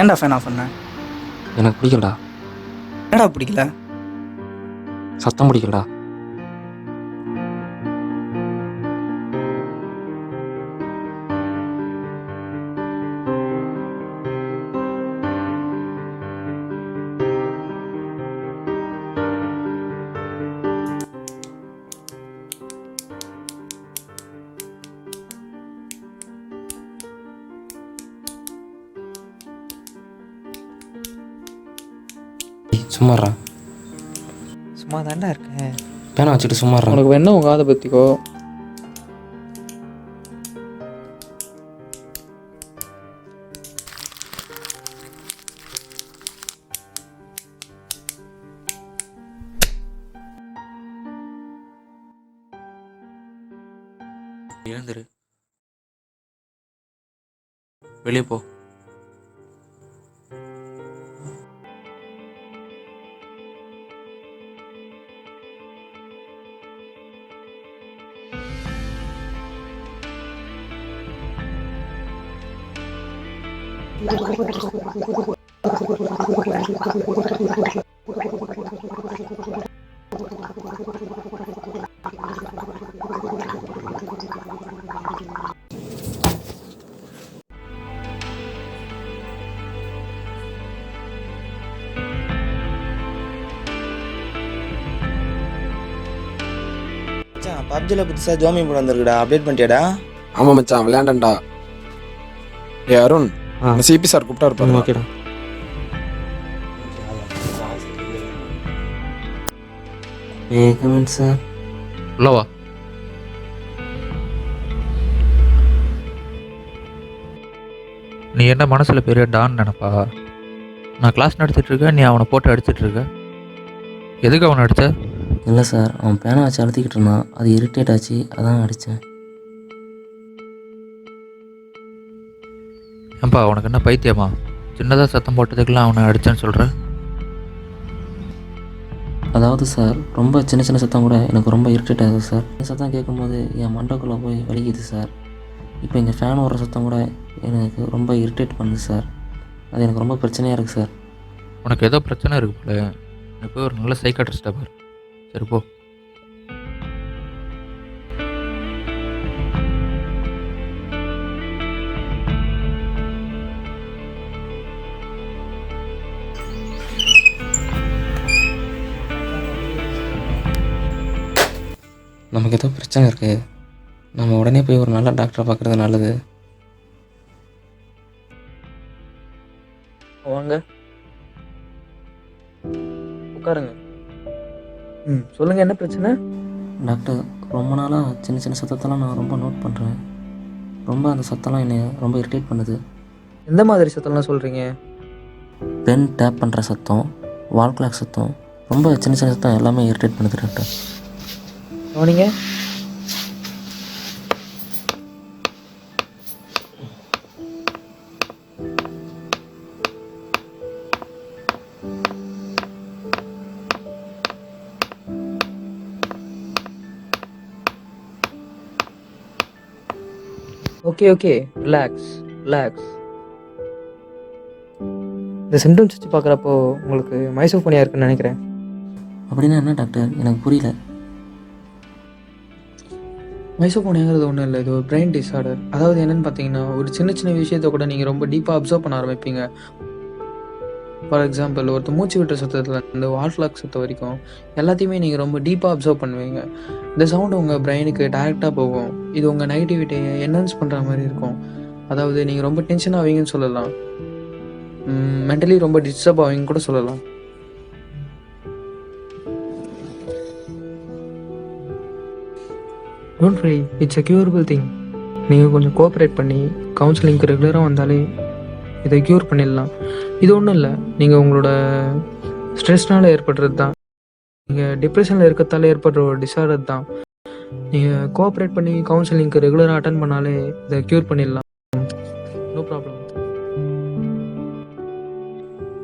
ஏன்டா fan of பண்ண? எனக்கு பிடிக்கலடா. என்னடா பிடிக்கல? சத்தம் பிடிக்கலடா. சும்மாறா. சும்மா தான்டா இருக்கேன். பேனை வச்சுட்டு சும்மாறா. உனக்கு வேணா உங்கள் காதை பற்றிக்கோ. எழுந்துரு, வெளியே போ. மச்சான் பப்ஜியில் புதுசாக ஜோமி போட வந்திருக்குடா, அப்டேட் பண்ணிட்டியாடா? ஆமாம் மச்சான், விளையாண்டா. அருண், சிபி சார் கூப்பிட்டா இருப்பாரு. ஓகேடா. சார் உள்ளவா. நீ என்ன மனசில் பெரிய டான் நினப்பா? நான் கிளாஸ் நடத்திட்டுருக்கேன், நீ அவனை போட்டு அடிச்சிட்ருக்க. எதுக்கு அவனை அடித்த? இல்லை சார், அவன் பேனை வச்சு அழுத்திக்கிட்டு இருந்தான். அது இரிட்டேட் ஆச்சு, அதான் அடித்தேன். ஏன்பா அவனுக்கு என்ன பைத்தியமா? சின்னதாக சத்தம் போட்டதுக்கெல்லாம் அவனை அடித்தேன்னு சொல்கிற? அதாவது சார், ரொம்ப சின்ன சின்ன சத்தம் கூட எனக்கு ரொம்ப இரிட்டேட் ஆகுது சார். இந்த சத்தம் கேட்கும்போது என் மண்டைக்குள்ளே போய் வலிக்குது சார். இப்போ இங்கே ஃபேன் ஓடுற சத்தம் கூட எனக்கு ரொம்ப இரிட்டேட் பண்ணுது சார். அது எனக்கு ரொம்ப பிரச்சனையாக இருக்குது சார். உனக்கு ஏதோ பிரச்சனை இருக்கு போல. நீ போய் ஒரு நல்ல சைக்காட்ரிஸ்டாக பாரு. சரி போ. நமக்கு ஏதோ பிரச்சனை இருக்குது. நம்ம உடனே போய் ஒரு நல்ல டாக்டரை பார்க்குறது நல்லது. வாங்க உட்காருங்க. சொல்லுங்கள், என்ன பிரச்சனை? டாக்டர், ரொம்ப நாளாக சின்ன சின்ன சத்தத்தெல்லாம் நான் ரொம்ப நோட் பண்ணுறேன். ரொம்ப அந்த சத்தம்லாம் என்னை ரொம்ப இரிட்டேட் பண்ணுது. எந்த மாதிரி சத்தம்லாம் சொல்கிறீங்க? பென் டேப் பண்ணுற சத்தம், வால் கிளாக் சத்தம், ரொம்ப சின்ன சின்ன சத்தம் எல்லாமே இரிட்டேட் பண்ணுது டாக்டர். கவனிங்க. Okay, relax. இந்த சிம்டம்ஸ் வச்சு பார்க்குறப்போ உங்களுக்கு மைசோஃபோனியா இருக்குன்னு நினைக்கிறேன். அப்படின்னா என்ன டாக்டர், எனக்கு புரியல. மைசோஃபோனியாங்கிறது ஒன்றும் இல்லை, இது ஒரு பிரெயின் டிஸார்டர். அதாவது என்னென்னு பார்த்தீங்கன்னா, ஒரு சின்ன சின்ன விஷயத்தை கூட நீங்கள் ரொம்ப டீப்பாக அப்சர்வ் பண்ண ஆரம்பிப்பீங்க. ஃபார் எக்ஸாம்பிள், ஒருத்தர் மூச்சு விட்டுற சத்தத்தில் இந்த வால் கிளாக் சத்தம் வரைக்கும் எல்லாத்தையுமே நீங்கள் ரொம்ப டீப்பாக அப்சர்வ் பண்ணுவீங்க. இந்த சவுண்டு உங்கள் பிரெயினுக்கு டைரெக்டாக போகும். இது உங்கள் நெகட்டிவிட்டியை என்ஹான்ஸ் பண்ணுற மாதிரி இருக்கும். அதாவது நீங்கள் ரொம்ப டென்ஷன் ஆவீங்கன்னு சொல்லலாம், மென்டலி ரொம்ப டிஸ்டர்ப் ஆவீங்கன்னு கூட சொல்லலாம். Don't worry, it's a curable thing. நீங்கள் கொஞ்சம் கோஆப்ரேட் பண்ணி கவுன்சிலிங்க்கு ரெகுலராக வந்தாலே இதை க்யூர் பண்ணிடலாம். இது ஒன்றும் இல்லை, நீங்கள் உங்களோட ஸ்ட்ரெஸ்னால் ஏற்படுறது தான். நீங்கள் டிப்ரெஷனில் இருக்கிறதால ஏற்படுற ஒரு டிஸார்டர் தான். நீங்கள் கோஆப்ரேட் பண்ணி கவுன்சிலிங்க்கு ரெகுலராக அட்டன் பண்ணாலே இதை க்யூர் பண்ணிடலாம். No problem.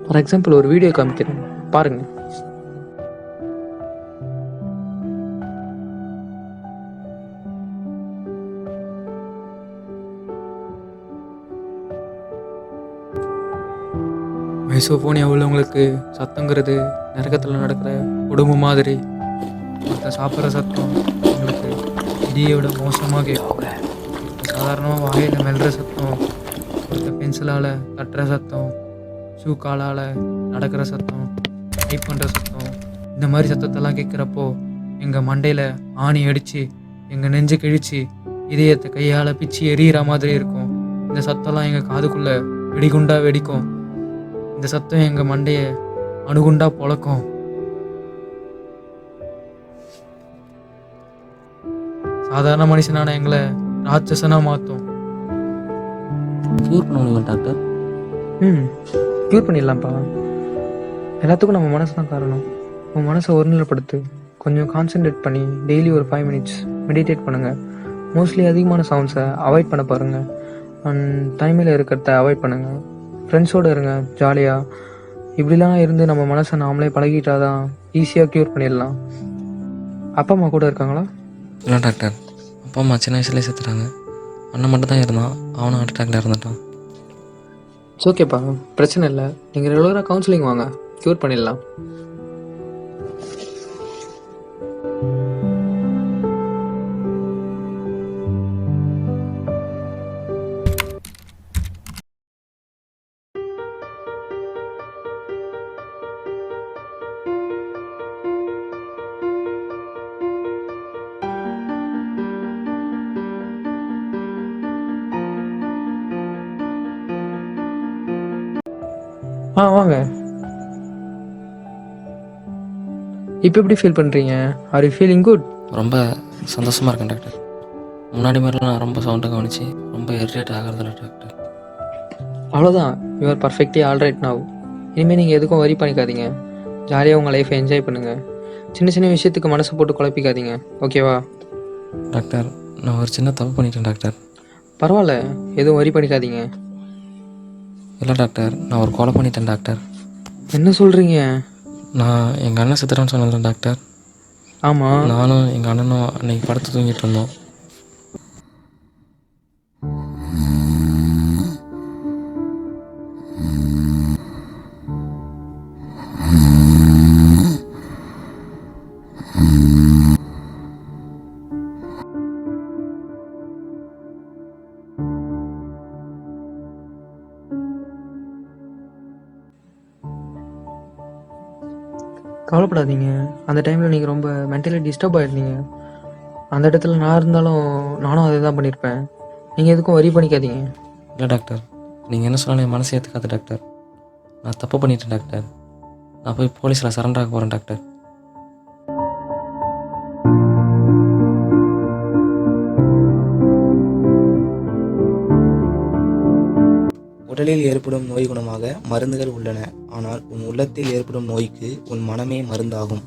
ஃபார் எக்ஸாம்பிள், ஒரு வீடியோ காமிக்கிறேன், பாருங்கள். மைசோஃபோனியா உள்ளவங்களுக்கு சத்தங்கிறது நரகத்தில் நடக்கிற உடம்பு மாதிரி. ஒருத்தன் சாப்பிட்ற சத்தம் உங்களுக்கு இடியை விட மோசமாக கேட்கும். சாதாரணமாக வாயில் மெல்ற சத்தம், ஒருத்தன் பென்சிலால் தட்டுற சத்தம், ஷூ காலால் நடக்கிற சத்தம், டைப் பண்ணுற சத்தம், இந்த மாதிரி சத்தத்தெல்லாம் கேட்குறப்போ எங்கள் மண்டையில் ஆணி அடித்து எங்கள் நெஞ்சு கிழிச்சு இதயத்தை கையால் பிச்சு எரியிற மாதிரி இருக்கும். இந்த சத்தம்லாம் எங்கள் காதுக்குள்ளே வெடிகுண்டா வெடிக்கும். இந்த சத்தம் எங்கள் மண்டையை அணுகுண்டா பொழக்கும். சாதாரண மனுஷனான எங்களை ராட்சசனாக மாற்றும். க்யூர் பண்ண முடியுமா டாக்டர்? க்யூர் பண்ணிடலாம்ப்பா. எல்லாத்துக்கும் நம்ம மனசு தான் காரணம். உன் மனசை ஒருநிலைப்படுத்து. கொஞ்சம் கான்சென்ட்ரேட் பண்ணி டெய்லி ஒரு 5 minutes மெடிடேட் பண்ணுங்கள். மோஸ்ட்லி அதிகமான சவுண்ட்ஸை அவாய்ட் பண்ண பாருங்கள். அண்ட் தனிமையில் இருக்கிறத அவாய்ட் பண்ணுங்கள். ஃப்ரெண்ட்ஸோடு இருங்க ஜாலியாக. இப்படிலாம் இருந்து நம்ம மனசை நாமளே பழகிட்டால் தான் ஈஸியாக க்யூர் பண்ணிடலாம். அப்பா அம்மா கூட இருக்காங்களா? இல்லை டாக்டர், அப்பா அம்மா சின்ன வயசுலேயே செத்துட்டாங்க. அண்ணன் மட்டும் தான் இருந்தான், அவனும் ஹார்ட் அட்டாக்ல இருந்துட்டான். ஓகேப்பா, பிரச்சனை இல்லை. நீங்கள் ரெகுலராக கவுன்சிலிங் வாங்க, க்யூர் பண்ணிடலாம். வாங்க. இப்போ எப்படி ஃபீல் பண்ணுறீங்க? Are you feeling good? ரொம்ப சந்தோஷமாக இருக்கேன் டாக்டர். முன்னாடி மாதிரிலாம் நான் ரொம்ப சவுண்டை கவனிச்சு ரொம்ப இரிட்டேட் ஆகிறதில்ல டாக்டர். அவ்வளோதான், you are perfectly alright now. இனிமேல் நீங்கள் எதுக்கும் வரி பண்ணிக்காதீங்க. ஜாலியாக உங்கள் லைஃப்பை என்ஜாய் பண்ணுங்கள். சின்ன சின்ன விஷயத்துக்கு மனசை போட்டு குழப்பிக்காதீங்க, ஓகேவா? டாக்டர், நான் ஒரு சின்ன தப்பு பண்ணிட்டேன் டாக்டர். பரவாயில்ல, எதுவும் வரி பண்ணிக்காதீங்க. இல்லை டாக்டர், நான் ஒரு கொலை பண்ணிட்டேன் டாக்டர். என்ன சொல்கிறீங்க? நான் எங்கள் அண்ணன் செத்துட்டான்னு சொன்னேன் டாக்டர். ஆமாம், நானும் எங்கள் அண்ணனும் அன்னைக்கு படுத்து தூங்கிட்டு இருந்தோம். கவலைப்படாதீங்க. அந்த டைமில் நீங்கள் ரொம்ப மென்டலி டிஸ்டர்ப் ஆகிருந்தீங்க. அந்த இடத்துல நான் இருந்தாலும் நானும் அதை தான் பண்ணியிருப்பேன். நீங்கள் எதுக்கும் வரி பண்ணிக்காதீங்க. இல்லை டாக்டர், நீங்கள் என்ன சொன்னாலும் என் மனசை ஏற்றுக்காது டாக்டர். நான் தப்பு பண்ணிட்டேன் டாக்டர். நான் போய் போலீஸில் சரண்டர் ஆக போகிறேன் டாக்டர். உடலில் ஏற்படும் நோய் குணமாக மருந்துகள் உள்ளன. ஆனால் உன் உள்ளத்தில் ஏற்படும் நோய்க்கு உன் மனமே மருந்தாகும்.